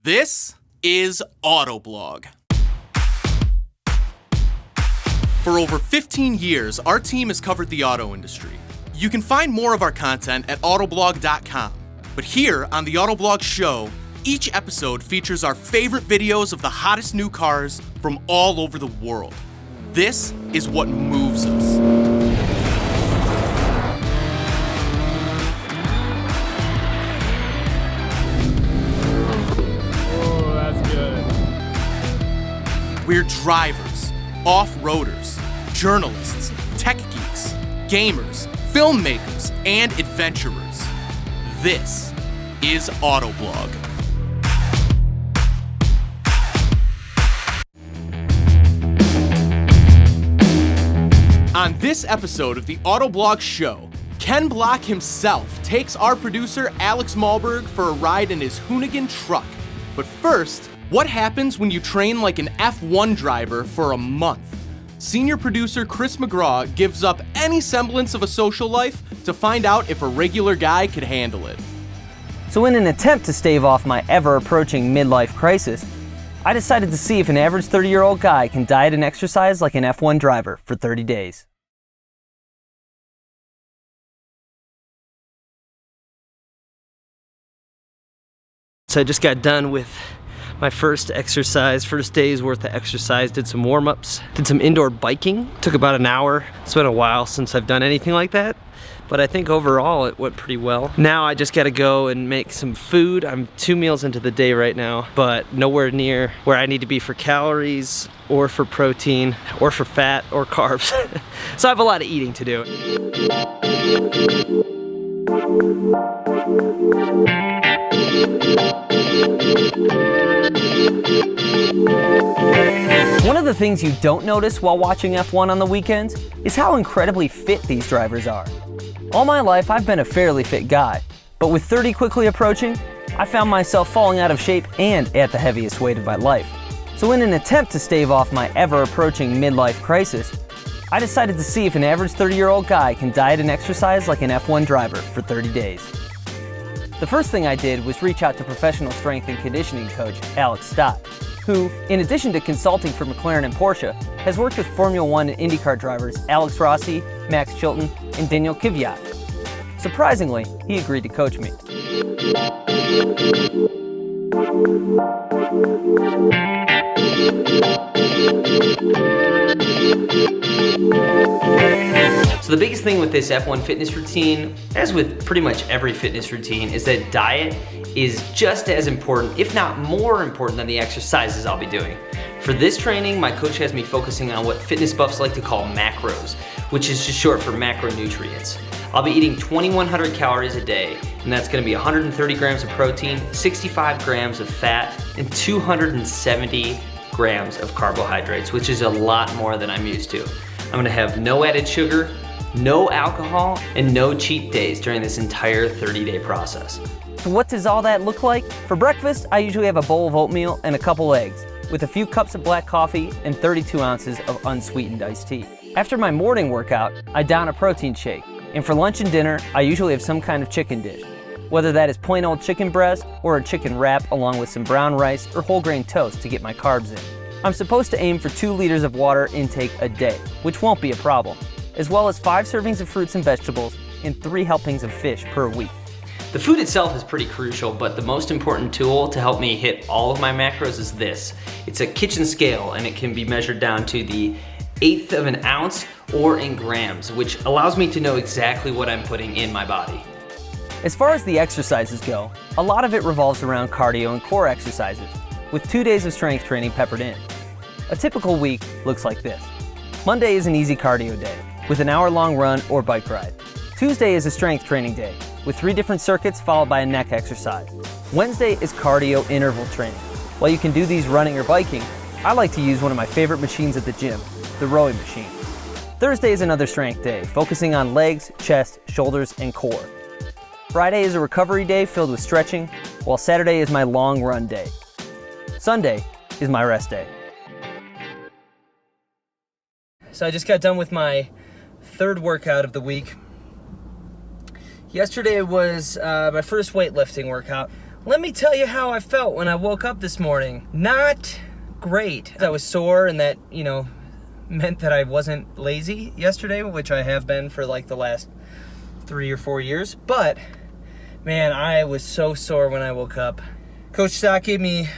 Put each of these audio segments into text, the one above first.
This is Autoblog. For over 15 years, our team has covered the auto industry. You can find more of our content at autoblog.com. But here on the Autoblog Show, each episode features our favorite videos of the hottest new cars from all over the world. This is what moves us. We're drivers, off-roaders, journalists, tech geeks, gamers, filmmakers, and adventurers. This is Autoblog. On this episode of the Autoblog Show, Ken Block himself takes our producer Alex Malburg for a ride in his Hoonitruck. But first, what happens when you train like an F1 driver for a month? Senior Producer Chris McGraw gives up any semblance of a social life to find out if a regular guy could handle it. So in an attempt to stave off my ever-approaching midlife crisis, I decided to see if an average 30-year-old guy can diet and exercise like an F1 driver for 30 days. So I just got done with my first day's worth of exercise, did some warm-ups, did some indoor biking, took about an hour. It's been a while since I've done anything like that, but I think overall it went pretty well. Now I just gotta go and make some food. I'm 2 meals into the day right now, but nowhere near where I need to be for calories or for protein or for fat or carbs. So I have a lot of eating to do. One of the things you don't notice while watching F1 on the weekends is how incredibly fit these drivers are. All my life I've been a fairly fit guy, but with 30 quickly approaching, I found myself falling out of shape and at the heaviest weight of my life. So in an attempt to stave off my ever-approaching midlife crisis, I decided to see if an average 30-year-old guy can diet and exercise like an F1 driver for 30 days. The first thing I did was reach out to professional strength and conditioning coach Alex Stott, who, in addition to consulting for McLaren and Porsche, has worked with Formula 1 and IndyCar drivers Alex Rossi, Max Chilton, and Daniel Kvyat. Surprisingly, he agreed to coach me. So the biggest thing with this F1 fitness routine, as with pretty much every fitness routine, is that diet is just as important, if not more important, than the exercises I'll be doing. For this training, my coach has me focusing on what fitness buffs like to call macros, which is just short for macronutrients. I'll be eating 2,100 calories a day, and that's gonna be 130 grams of protein, 65 grams of fat, and 270 grams of carbohydrates, which is a lot more than I'm used to. I'm gonna have no added sugar, no alcohol, and no cheat days during this entire 30-day process. So what does all that look like? For breakfast, I usually have a bowl of oatmeal and a couple eggs, with a few cups of black coffee and 32 ounces of unsweetened iced tea. After my morning workout, I down a protein shake, and for lunch and dinner, I usually have some kind of chicken dish, whether that is plain old chicken breast or a chicken wrap along with some brown rice or whole grain toast to get my carbs in. I'm supposed to aim for 2 liters of water intake a day, which won't be a problem, as well as 5 servings of fruits and vegetables and 3 helpings of fish per week. The food itself is pretty crucial, but the most important tool to help me hit all of my macros is this. It's a kitchen scale, and it can be measured down to the 1/8 of an ounce or in grams, which allows me to know exactly what I'm putting in my body. As far as the exercises go, a lot of it revolves around cardio and core exercises, with 2 days of strength training peppered in. A typical week looks like this. Monday is an easy cardio day, with an hour-long run or bike ride. Tuesday is a strength training day, with 3 different circuits followed by a neck exercise. Wednesday is cardio interval training. While you can do these running or biking, I like to use one of my favorite machines at the gym, the rowing machine. Thursday is another strength day, focusing on legs, chest, shoulders, and core. Friday is a recovery day filled with stretching, while Saturday is my long run day. Sunday is my rest day. So I just got done with my 3rd workout of the week. Yesterday was my first weightlifting workout. let me tell you how I felt when I woke up this morning. Not great. I was sore, and that, you know, meant that I wasn't lazy yesterday, which I have been for like the last 3 or 4 years. But man, I was so sore when I woke up. Coach Stott gave me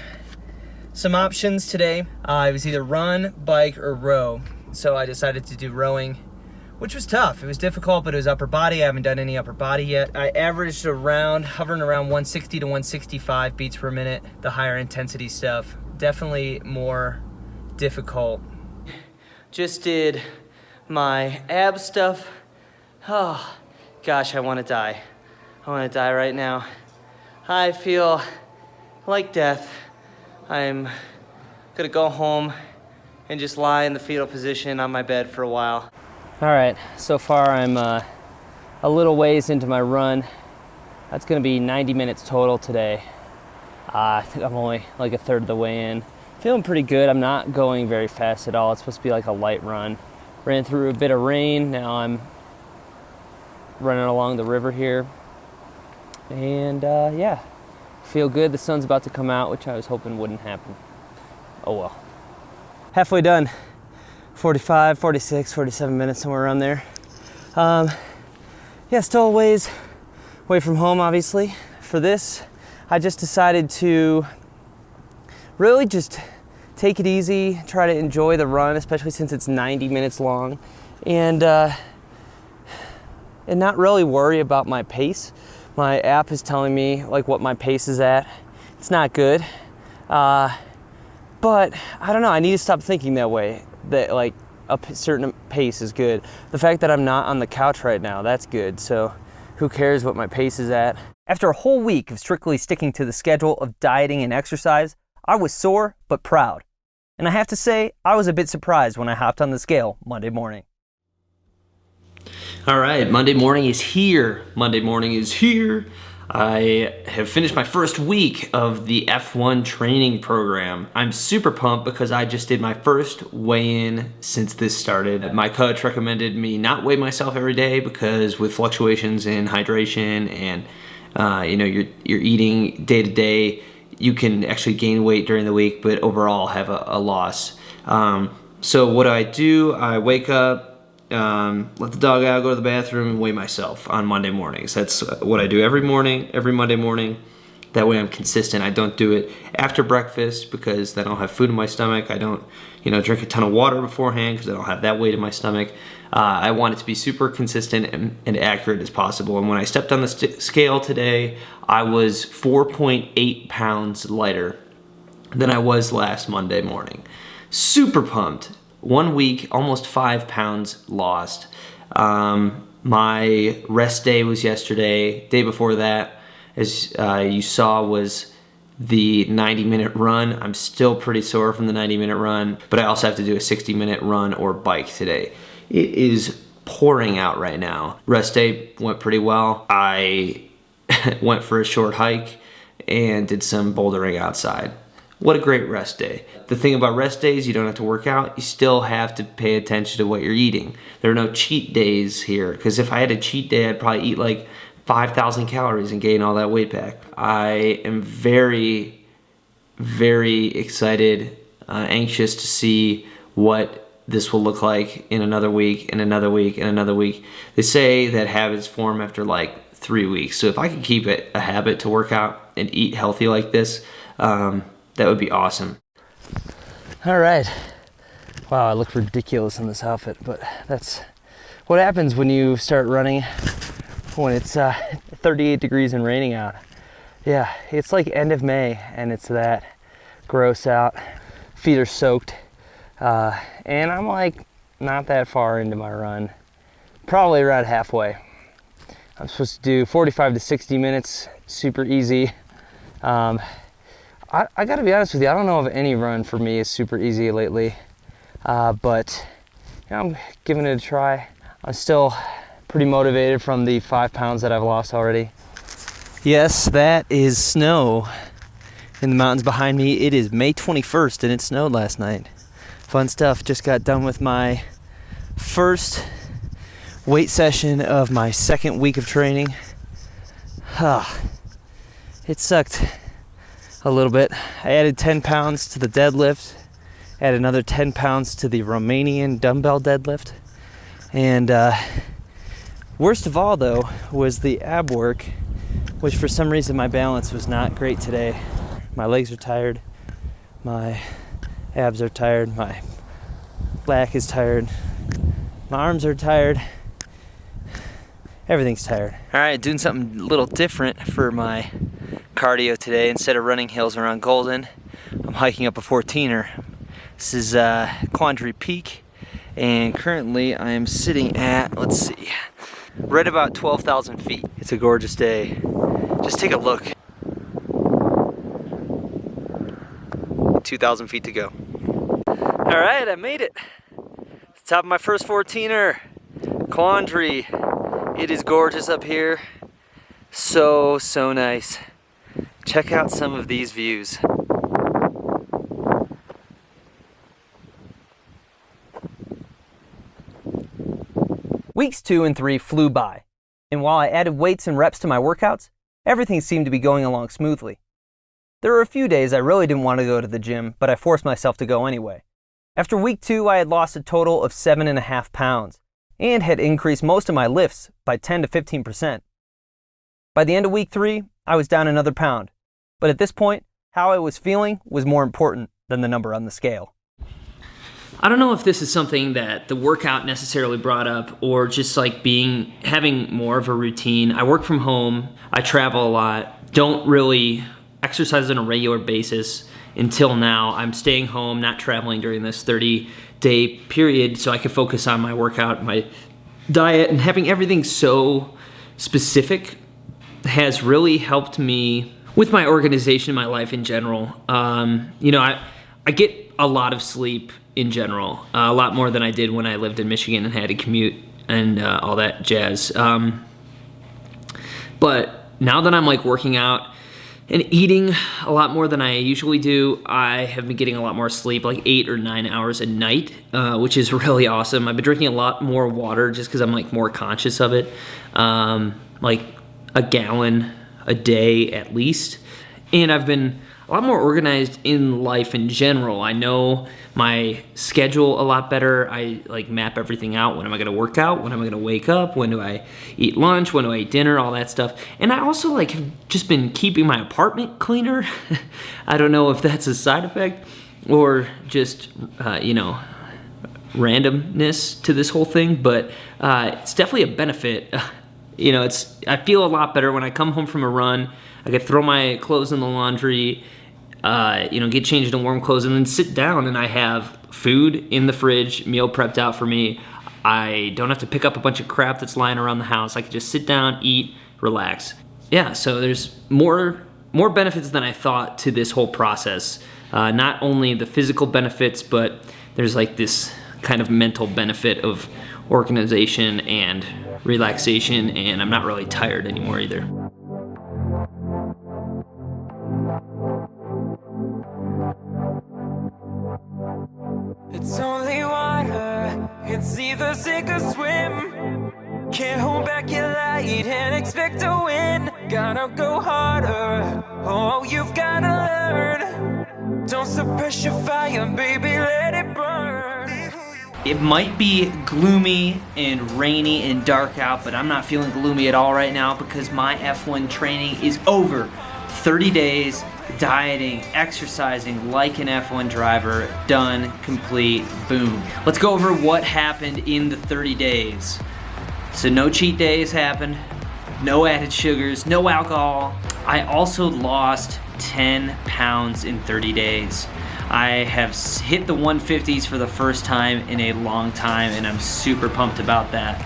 some options today. It was either run, bike, or row. So I decided to do rowing, which was tough. It was difficult, but it was upper body. I haven't done any upper body yet. I averaged hovering around 160 to 165 beats per minute. The higher intensity stuff, definitely more difficult. Just did my ab stuff. Oh, gosh, I want to die. I want to die right now. I feel like death. I'm gonna go home and just lie in the fetal position on my bed for a while. All right, so far I'm a little ways into my run. That's gonna be 90 minutes total today. I think I'm only like a third of the way in. Feeling pretty good. I'm not going very fast at all. It's supposed to be like a light run. Ran through a bit of rain. Now I'm running along the river here. And yeah, feel good. The sun's about to come out, which I was hoping wouldn't happen. Oh well. Halfway done. 45, 46, 47 minutes, somewhere around there. Yeah, still a ways away from home, obviously. For this, I just decided to really just take it easy, try to enjoy the run, especially since it's 90 minutes long, and not really worry about my pace. My app is telling me like what my pace is at. It's not good, but I don't know, I need to stop thinking that way, that like a certain pace is good. The fact that I'm not on the couch right now, that's good, so who cares what my pace is at? After a whole week of strictly sticking to the schedule of dieting and exercise, I was sore but proud. And I have to say, I was a bit surprised when I hopped on the scale Monday morning. All right, Monday morning is here. Monday morning is here. I have finished my first week of the F1 training program. I'm super pumped because I just did my first weigh-in since this started. My coach recommended me not weigh myself every day because with fluctuations in hydration and you know, you're eating day to day, you can actually gain weight during the week, but overall have a loss. So what do? I wake up, let the dog out, go to the bathroom, and weigh myself on Monday mornings. That's what I do every Monday morning. That way I'm consistent. I don't do it after breakfast because then I'll have food in my stomach. I don't, you know, drink a ton of water beforehand because I don't have that weight in my stomach. I want it to be super consistent and accurate as possible. And when I stepped on the scale today, I was 4.8 pounds lighter than I was last Monday morning. Super pumped. 1 week, almost 5 pounds lost. My rest day was yesterday. Day before that, as you saw, was the 90-minute run. I'm still pretty sore from the 90-minute run, but I also have to do a 60-minute run or bike today. It is pouring out right now. Rest day went pretty well. I went for a short hike and did some bouldering outside. What a great rest day. The thing about rest days, you don't have to work out. You still have to pay attention to what you're eating. There are no cheat days here, because if I had a cheat day, I'd probably eat like 5,000 calories and gain all that weight back. I am very, very excited, anxious to see what this will look like in another week, and another week, and another week. They say that habits form after like 3 weeks. So if I could keep it a habit to work out and eat healthy like this, that would be awesome. All right. Wow, I look ridiculous in this outfit, but that's what happens when you start running when it's 38 degrees and raining out. Yeah, it's like end of May and it's that gross out. Feet are soaked. And I'm like not that far into my run. Probably around halfway. I'm supposed to do 45 to 60 minutes, super easy. I gotta be honest with you, I don't know if any run for me is super easy lately, but you know, I'm giving it a try. I'm still pretty motivated from the 5 pounds that I've lost already. Yes, that is snow in the mountains behind me. It is May 21st and it snowed last night. Fun stuff. Just got done with my first weight session of my second week of training. It sucked a little bit. I added 10 pounds to the deadlift, added another 10 pounds to the Romanian dumbbell deadlift, and worst of all though was the ab work, which for some reason my balance was not great today. My legs are tired, my abs are tired, my back is tired, my arms are tired, everything's tired. All right, doing something a little different for my cardio today. Instead of running hills around Golden, I'm hiking up a 14er. This is Quandary Peak, and currently I am sitting at, let's see, right about 12,000 feet. It's a gorgeous day. Just take a look. 2,000 feet to go. All right, I made it. It's the top of my first 14er, Quandary. It is gorgeous up here. So nice. Check out some of these views. Weeks 2 and 3 flew by, and while I added weights and reps to my workouts, everything seemed to be going along smoothly. There were a few days I really didn't want to go to the gym, but I forced myself to go anyway. After week 2, I had lost a total of 7.5 pounds, and had increased most of my lifts by 10 to 15%. By the end of week 3, I was down another pound, but at this point, how I was feeling was more important than the number on the scale. I don't know if this is something that the workout necessarily brought up, or just like having more of a routine. I work from home, I travel a lot, don't really exercise on a regular basis until now. I'm staying home, not traveling during this 30-day period, so I can focus on my workout, my diet, and having everything so specific has really helped me with my organization in my life in general. I get a lot of sleep in general, a lot more than I did when I lived in Michigan and had to commute and all that jazz. But now that I'm like working out and eating a lot more than I usually do, I have been getting a lot more sleep, like 8 or 9 hours a night, which is really awesome. I've been drinking a lot more water just because I'm like more conscious of it, like a gallon a day at least. And I've been a lot more organized in life in general. I know my schedule a lot better. I like map everything out. When am I gonna work out? When am I gonna wake up? When do I eat lunch? When do I eat dinner? All that stuff. And I also like have just been keeping my apartment cleaner. I don't know if that's a side effect or just, randomness to this whole thing, but it's definitely a benefit. I feel a lot better when I come home from a run. I could throw my clothes in the laundry, get changed into warm clothes, and then sit down and I have food in the fridge, meal prepped out for me. I don't have to pick up a bunch of crap that's lying around the house. I can just sit down, eat, relax. Yeah, so there's more benefits than I thought to this whole process. Not only the physical benefits, but there's like this kind of mental benefit of organization and relaxation, and I'm not really tired anymore either. It's only water, it's either sink or swim. Can't hold back your light and expect to win. Gotta go harder, oh, you've gotta learn. Don't suppress your fire, baby, let it burn. It might be gloomy and rainy and dark out, but I'm not feeling gloomy at all right now because my F1 training is over. 30 days, dieting, exercising like an F1 driver, done, complete, boom. Let's go over what happened in the 30 days. So no cheat days happened, no added sugars, no alcohol. I also lost 10 pounds in 30 days. I have hit the 150s for the first time in a long time, and I'm super pumped about that.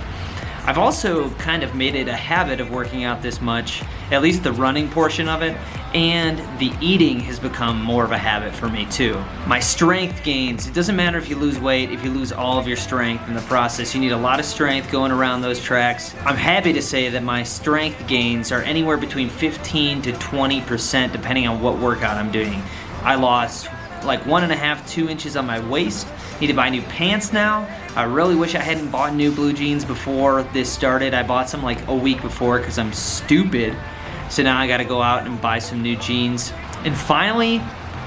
I've also kind of made it a habit of working out this much, at least the running portion of it, and the eating has become more of a habit for me too. My strength gains, it doesn't matter if you lose weight, if you lose all of your strength in the process, you need a lot of strength going around those tracks. I'm happy to say that my strength gains are anywhere between 15 to 20% depending on what workout I'm doing. I lost like 1.5 to 2 inches on my waist. Need to buy new pants now. I really wish I hadn't bought new blue jeans before this started. I bought some like a week before because I'm stupid. So now I gotta go out and buy some new jeans. And finally,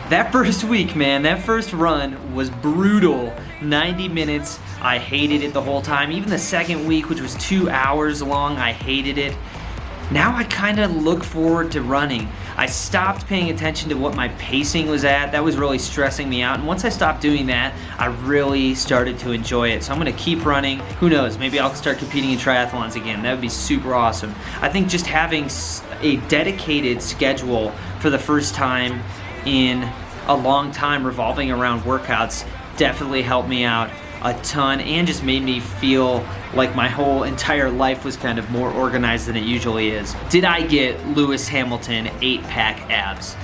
that first week, man, that first run was brutal. 90 minutes, I hated it the whole time. Even the second week, which was 2 hours long, I hated it. Now I kind of look forward to running. I stopped paying attention to what my pacing was at. That was really stressing me out. And once I stopped doing that, I really started to enjoy it. So I'm gonna keep running. Who knows, maybe I'll start competing in triathlons again. That would be super awesome. I think just having a dedicated schedule for the first time in a long time revolving around workouts definitely helped me out a ton and just made me feel like my whole entire life was kind of more organized than it usually is. Did I get Lewis Hamilton 8-pack abs?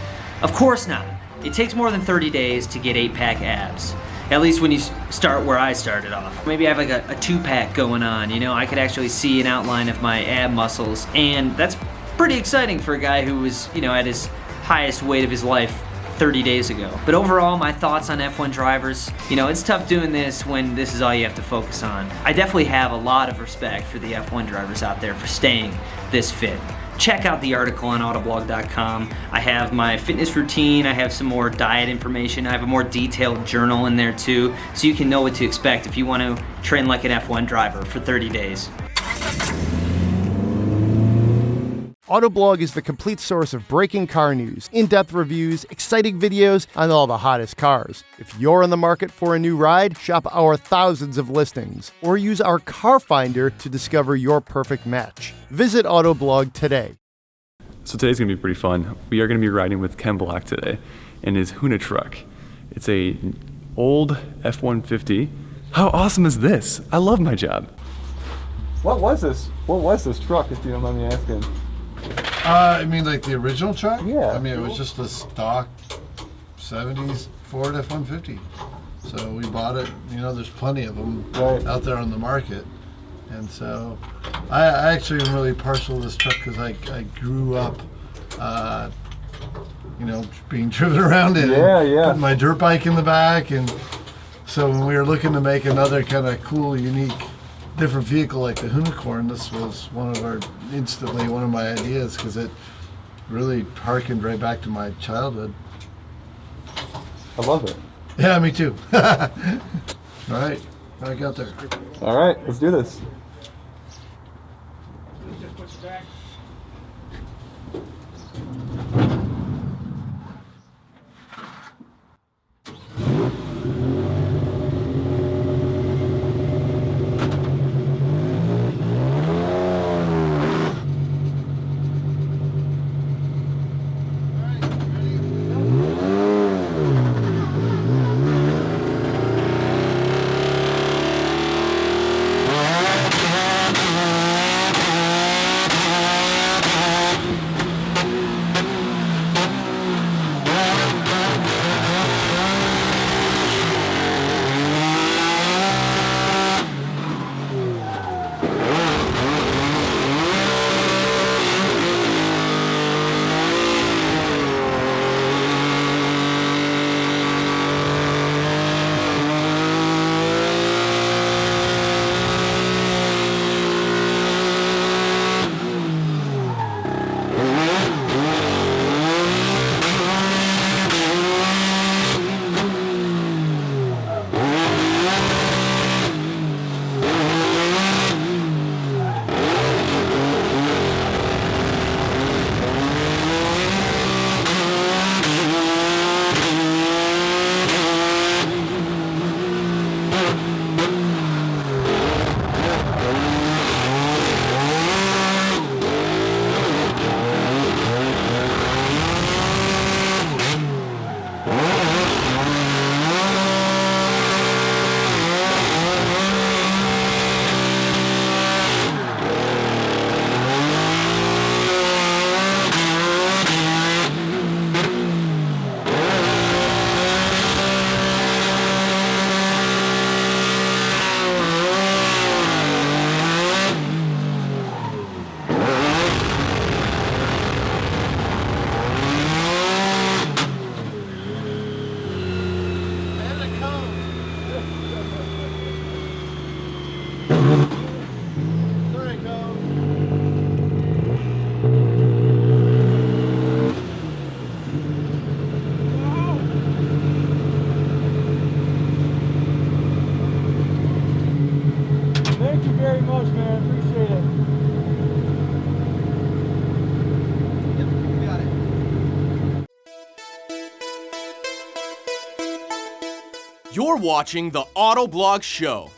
Of course not. It takes more than 30 days to get 8-pack abs. At least when you start where I started off. Maybe I have like a 2-pack going on, you know? I could actually see an outline of my ab muscles, and that's pretty exciting for a guy who was, you know, at his highest weight of his life 30 days ago. But overall, my thoughts on F1 drivers, you know, it's tough doing this when this is all you have to focus on. I definitely have a lot of respect for the F1 drivers out there for staying this fit. Check out the article on autoblog.com. I have my fitness routine, I have some more diet information, I have a more detailed journal in there too, so you can know what to expect if you want to train like an F1 driver for 30 days. Autoblog is the complete source of breaking car news, in-depth reviews, exciting videos on all the hottest cars. If you're in the market for a new ride, shop our thousands of listings, or use our car finder to discover your perfect match. Visit Autoblog today. So today's gonna be pretty fun. We are gonna be riding with Ken Block today in his Hoonitruck. It's a old F-150. How awesome is this? I love my job. What was this truck, if you don't mind me asking? I mean, like the original truck? Yeah. I mean, it was just a stock 70s Ford F-150. So we bought it, you know, there's plenty of them out there on the market. And so I actually am really partial to this truck because I grew up, you know, being driven around in it. Putting my dirt bike in the back. And so when we were looking to make another kind of cool, unique, different vehicle like the Hoonicorn, this was instantly one of my ideas because it really harkened right back to my childhood. I love it. Yeah, me too. All right, back out there. All right, let's do this. very much, man. Appreciate it. Yep, you got it. You're watching the Autoblog Show.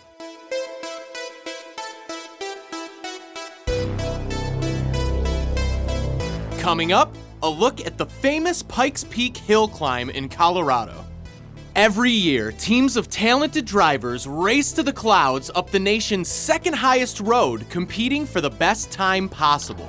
Coming up, a look at the famous Pikes Peak Hill Climb in Colorado. Every year, teams of talented drivers race to the clouds up the nation's second highest road, competing for the best time possible.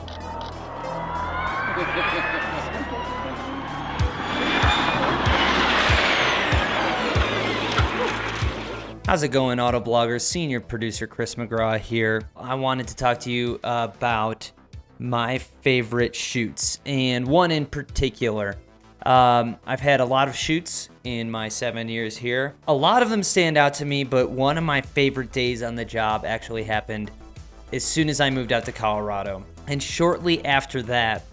How's it going, Autobloggers? Senior Producer Chris McGraw here. I wanted to talk to you about my favorite shoots, and one in particular. I've had a lot of shoots in my 7 years here. A lot of them stand out to me, but one of my favorite days on the job actually happened as soon as I moved out to Colorado. And shortly after that,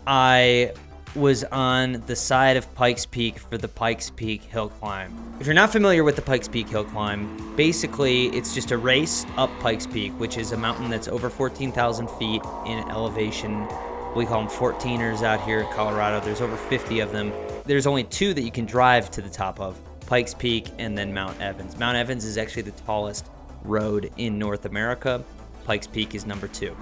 I was on the side of Pikes Peak for the Pikes Peak Hill Climb. If you're not familiar with the Pikes Peak Hill Climb, basically it's just a race up Pikes Peak, which is a mountain that's over 14,000 feet in elevation. We call them 14ers out here in Colorado. There's over 50 of them. There's only 2 that you can drive to the top of, Pikes Peak and then Mount Evans. Mount Evans is actually the tallest road in North America. Pikes Peak is number 2.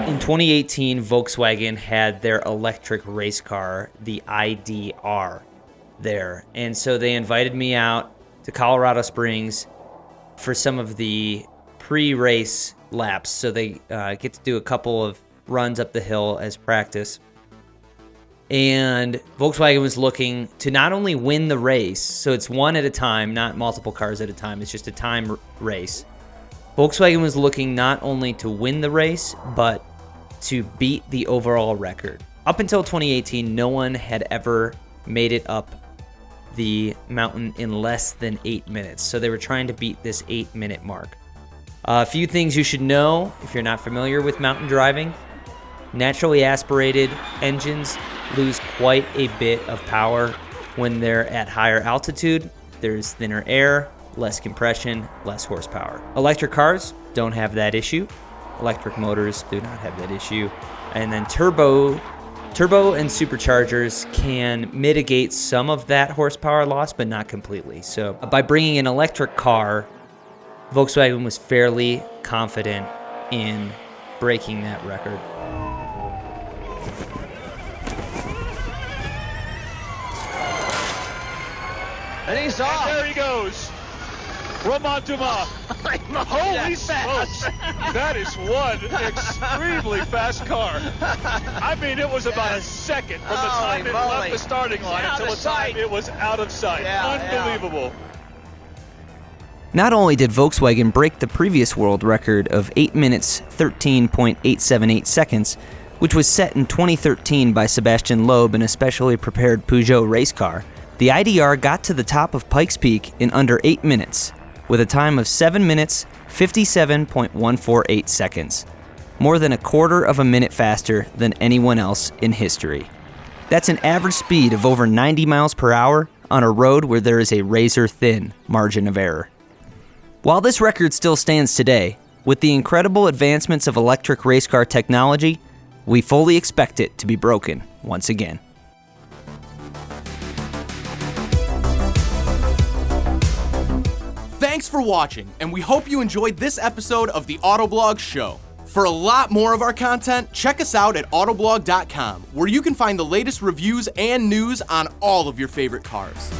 In 2018, Volkswagen had their electric race car, the ID.R, there. And so they invited me out to Colorado Springs for some of the pre-race laps. So they get to do a couple of runs up the hill as practice. And Volkswagen was looking to not only win the race, so it's one at a time, not multiple cars at a time, it's just a time race. Volkswagen was looking not only to win the race, but to beat the overall record. Up until 2018, no one had ever made it up the mountain in less than 8 minutes. So they were trying to beat this 8-minute mark. A few things you should know if you're not familiar with mountain driving. Naturally aspirated engines lose quite a bit of power when they're at higher altitude. There's thinner air, less compression, less horsepower. Electric cars don't have that issue. Electric motors do not have that issue. And then turbo and superchargers can mitigate some of that horsepower loss, but not completely. So by bringing an electric car, Volkswagen was fairly confident in breaking that record. And he's off. And there he goes. Romontuma. Holy smokes. That is one extremely fast car. I mean, it was about a second from the time it left the starting line until the time it was out of sight. Unbelievable. Not only did Volkswagen break the previous world record of 8 minutes 13.878 seconds, which was set in 2013 by Sebastian Loeb in a specially prepared Peugeot race car, the ID.R got to the top of Pikes Peak in under 8 minutes, with a time of 7 minutes 57.148 seconds, more than a quarter of a minute faster than anyone else in history. That's an average speed of over 90 miles per hour on a road where there is a razor-thin margin of error. While this record still stands today, with the incredible advancements of electric race car technology, we fully expect it to be broken once again. Thanks for watching, and we hope you enjoyed this episode of the Autoblog Show. For a lot more of our content, check us out at autoblog.com, where you can find the latest reviews and news on all of your favorite cars.